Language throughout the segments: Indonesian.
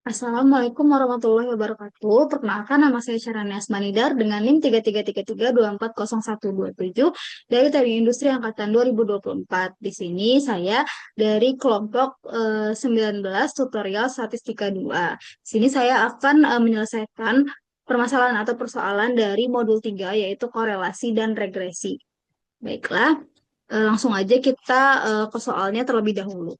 Assalamualaikum warahmatullahi wabarakatuh. Perkenalkan, nama saya Syarani Asmanidar dengan NIM 3333240127 dari Teknik Industri Angkatan 2024. Di sini saya dari kelompok 19 tutorial statistika 2. Di sini saya akan menyelesaikan permasalahan atau persoalan dari modul 3 yaitu korelasi dan regresi. Baiklah, langsung aja kita ke soalnya terlebih dahulu.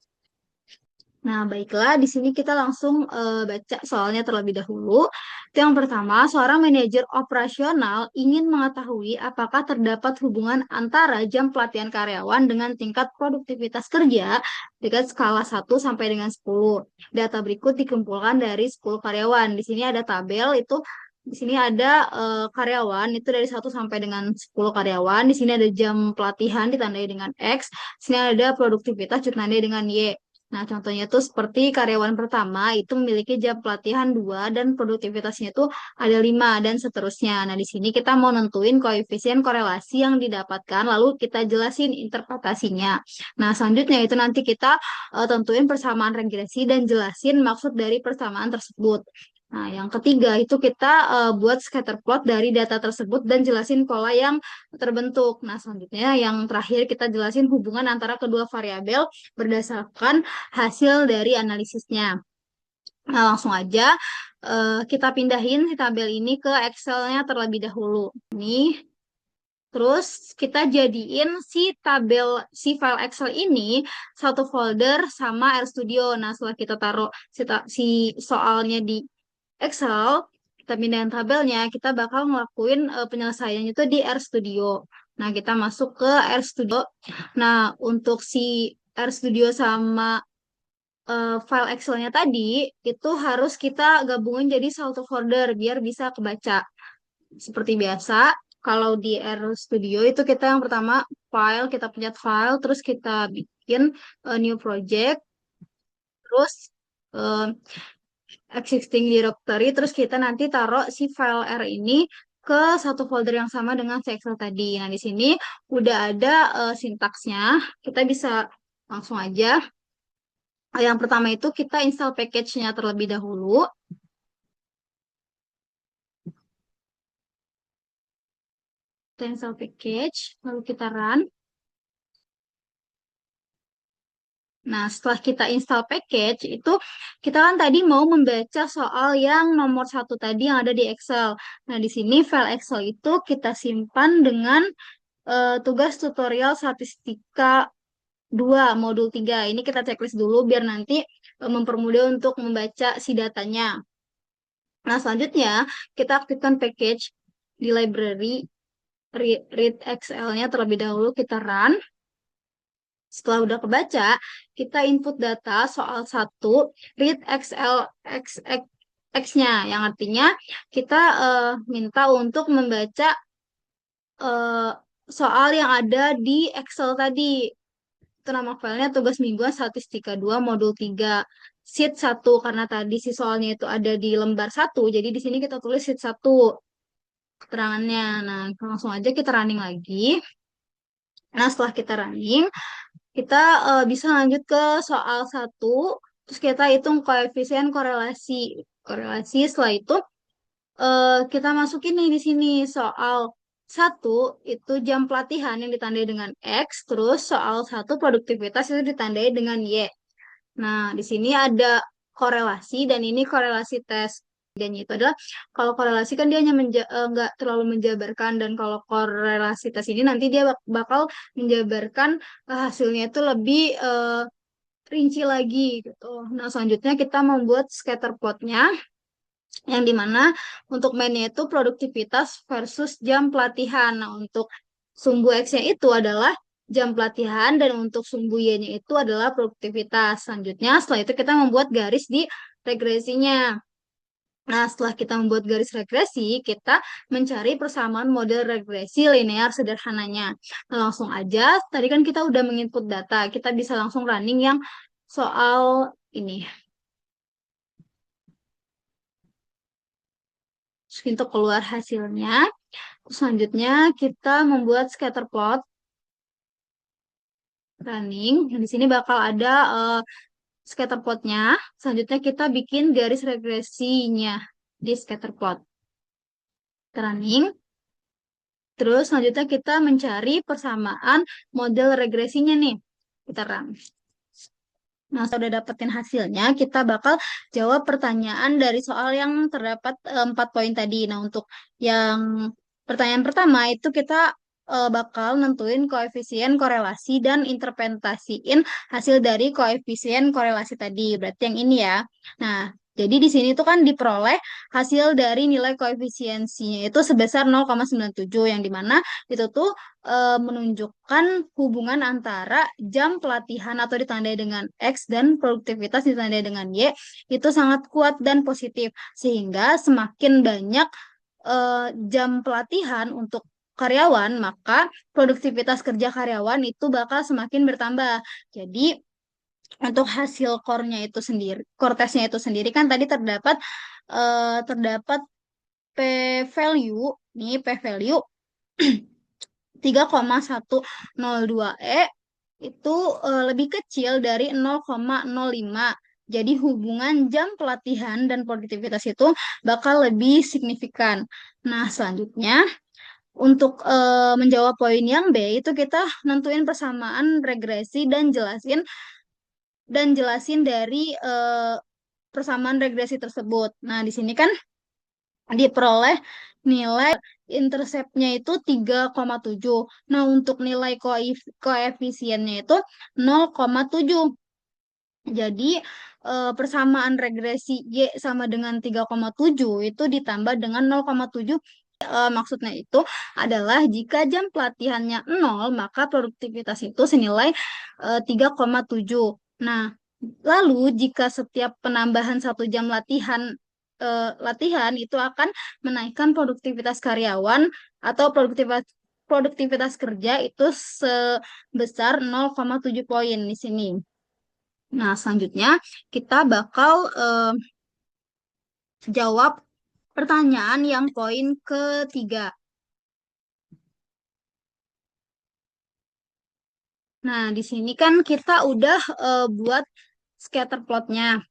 Nah, baiklah, di sini kita langsung baca soalnya terlebih dahulu. Itu yang pertama, seorang manajer operasional ingin mengetahui apakah terdapat hubungan antara jam pelatihan karyawan dengan tingkat produktivitas kerja dengan skala 1 sampai dengan 10. Data berikut dikumpulkan dari 10 karyawan. Di sini ada tabel, di sini ada karyawan, itu dari 1 sampai dengan 10 karyawan. Di sini ada jam pelatihan ditandai dengan X. Di sini ada produktivitas ditandai dengan Y. Nah, contohnya tuh seperti karyawan pertama itu memiliki jam pelatihan 2 dan produktivitasnya itu ada 5 dan seterusnya. Nah, di sini kita mau nentuin koefisien korelasi yang didapatkan, lalu kita jelasin interpretasinya. Nah, selanjutnya itu nanti kita tentuin persamaan regresi dan jelasin maksud dari persamaan tersebut. Nah, yang ketiga itu kita buat scatter plot dari data tersebut dan jelasin pola yang terbentuk. Nah, selanjutnya yang terakhir kita jelasin hubungan antara kedua variabel berdasarkan hasil dari analisisnya. Nah, langsung aja kita pindahin si tabel ini ke Excel-nya terlebih dahulu. Ini, terus kita jadiin si file Excel ini satu folder sama RStudio. Nah, setelah kita taruh si soalnya di Excel, kita pindahin tabelnya, kita bakal ngelakuin penyelesaiannya itu di RStudio. Nah, kita masuk ke RStudio. Nah, untuk si RStudio sama file Excel-nya tadi itu harus kita gabungin jadi satu folder biar bisa kebaca. Seperti biasa, kalau di RStudio itu kita yang pertama file, kita pencet file, terus kita bikin new project, terus eh, existing directory, terus kita nanti taruh si file R ini ke satu folder yang sama dengan si Excel tadi. Nah, di sini udah ada sintaksnya, kita bisa langsung aja. Yang pertama itu kita install package-nya terlebih dahulu. Kita install package, lalu kita run. Nah, setelah kita install package, itu kita kan tadi mau membaca soal yang nomor 1 tadi yang ada di Excel. Nah, di sini file Excel itu kita simpan dengan tugas tutorial statistika 2 modul 3. Ini kita checklist dulu biar nanti mempermudah untuk membaca si datanya. Nah, selanjutnya kita aktifkan package di library read XL-nya terlebih dahulu, kita run. Setelah udah kebaca, kita input data soal 1 read XL X-nya, yang artinya kita minta untuk membaca eh, soal yang ada di Excel tadi. Itu nama filenya tugas mingguan statistika 2 modul 3 sheet 1, karena tadi si soalnya itu ada di lembar 1, jadi di sini kita tulis sheet 1 keterangannya. Nah, langsung aja kita running lagi. Nah, setelah kita running, kita bisa lanjut ke soal 1, terus kita hitung koefisien korelasi. Korelasi setelah itu kita masukin nih di sini soal 1 itu jam pelatihan yang ditandai dengan X, terus soal 1 produktivitas itu ditandai dengan Y. Nah, di sini ada korelasi dan ini korelasi tes. Bedanya itu adalah kalau korelasi kan dia hanya nggak terlalu menjabarkan, dan kalau korelasi tes ini nanti dia bakal menjabarkan hasilnya itu lebih rinci lagi gitu. Nah, selanjutnya kita membuat scatter plotnya yang dimana untuk mainnya itu produktivitas versus jam pelatihan. Nah, untuk sumbu X-nya itu adalah jam pelatihan dan untuk sumbu Y-nya itu adalah produktivitas. Selanjutnya, setelah itu kita membuat garis di regresinya. Nah, setelah kita membuat garis regresi, kita mencari persamaan model regresi linear sederhananya. Nah, langsung aja, tadi kan kita udah menginput data, kita bisa langsung running yang soal ini. Terus untuk keluar hasilnya, selanjutnya kita membuat scatter plot running. Di sini bakal ada scatterplotnya. Selanjutnya kita bikin garis regresinya di scatterplot. Running. Terus selanjutnya kita mencari persamaan model regresinya nih. Kita run. Nah, sudah dapetin hasilnya, kita bakal jawab pertanyaan dari soal yang terdapat 4 poin tadi. Nah, untuk yang pertanyaan pertama itu kita bakal nentuin koefisien korelasi dan interpretasiin hasil dari koefisien korelasi tadi. Berarti yang ini ya. Nah, jadi di sini tuh kan diperoleh hasil dari nilai koefisiensinya itu sebesar 0,97 yang dimana itu tuh menunjukkan hubungan antara jam pelatihan atau ditandai dengan X dan produktivitas ditandai dengan Y itu sangat kuat dan positif sehingga semakin banyak jam pelatihan untuk karyawan maka produktivitas kerja karyawan itu bakal semakin bertambah. Jadi untuk hasil core-nya itu sendiri, core testnya itu sendiri kan tadi terdapat P value nih P value 3,102 itu lebih kecil dari 0,05. Jadi hubungan jam pelatihan dan produktivitas itu bakal lebih signifikan. Nah, selanjutnya untuk menjawab poin yang B itu kita nentuin persamaan regresi dan jelasin dari persamaan regresi tersebut. Nah, di sini kan diperoleh nilai interceptnya itu 3,7. Nah, untuk nilai koefisiennya itu 0,7. Jadi, persamaan regresi Y sama dengan 3,7 itu ditambah dengan 0,7. Maksudnya itu adalah jika jam pelatihannya 0, maka produktivitas itu senilai 3,7. Nah, lalu jika setiap penambahan 1 jam latihan itu akan menaikkan produktivitas karyawan atau produktivitas kerja itu sebesar 0,7 poin di sini. Nah, selanjutnya kita bakal jawab pertanyaan yang poin ketiga. Nah, di sini kan kita udah buat scatter plotnya.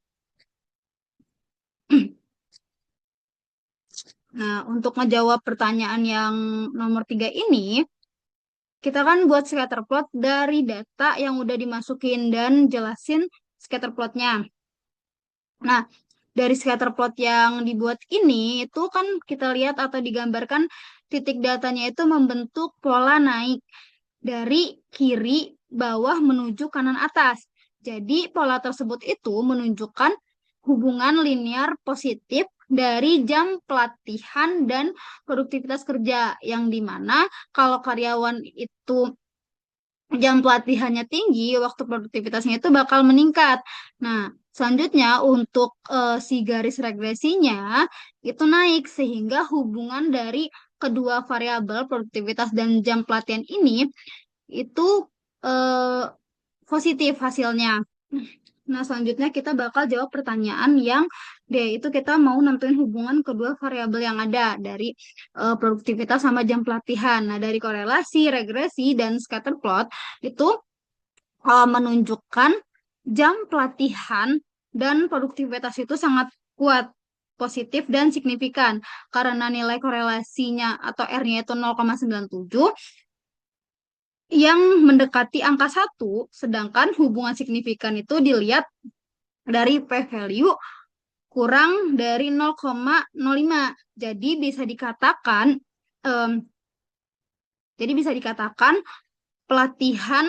Nah, untuk ngejawab pertanyaan yang nomor 3 ini, kita kan buat scatter plot dari data yang udah dimasukin dan jelasin scatter plotnya. Nah, dari scatter plot yang dibuat ini, itu kan kita lihat atau digambarkan titik datanya itu membentuk pola naik dari kiri bawah menuju kanan atas. Jadi pola tersebut itu menunjukkan hubungan linear positif dari jam pelatihan dan produktivitas kerja yang dimana kalau karyawan itu jam pelatihannya tinggi, waktu produktivitasnya itu bakal meningkat. Nah, selanjutnya untuk si garis regresinya itu naik sehingga hubungan dari kedua variabel produktivitas dan jam pelatihan ini itu eh, positif hasilnya. Nah, selanjutnya kita bakal jawab pertanyaan yang D, itu kita mau nentuin hubungan kedua variabel yang ada dari produktivitas sama jam pelatihan. Nah, dari korelasi, regresi, dan scatter plot itu menunjukkan jam pelatihan dan produktivitas itu sangat kuat, positif, dan signifikan. Karena nilai korelasinya atau R-nya itu 0,97 yang mendekati angka 1, sedangkan hubungan signifikan itu dilihat dari P value kurang dari 0,05. Jadi bisa dikatakan em, pelatihan.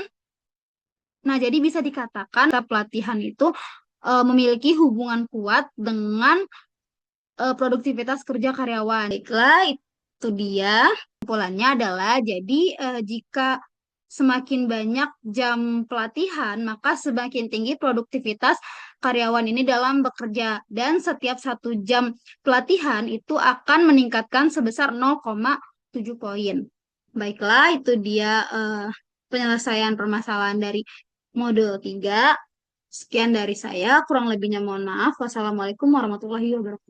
Nah, jadi bisa dikatakan pelatihan itu memiliki hubungan kuat dengan produktivitas kerja karyawan. Baiklah, itu dia. Kesimpulannya adalah jadi jika semakin banyak jam pelatihan, maka semakin tinggi produktivitas karyawan ini dalam bekerja. Dan setiap 1 jam pelatihan itu akan meningkatkan sebesar 0,7 poin. Baiklah, itu dia penyelesaian permasalahan dari modul 3. Sekian dari saya, kurang lebihnya mohon maaf. Wassalamualaikum warahmatullahi wabarakatuh.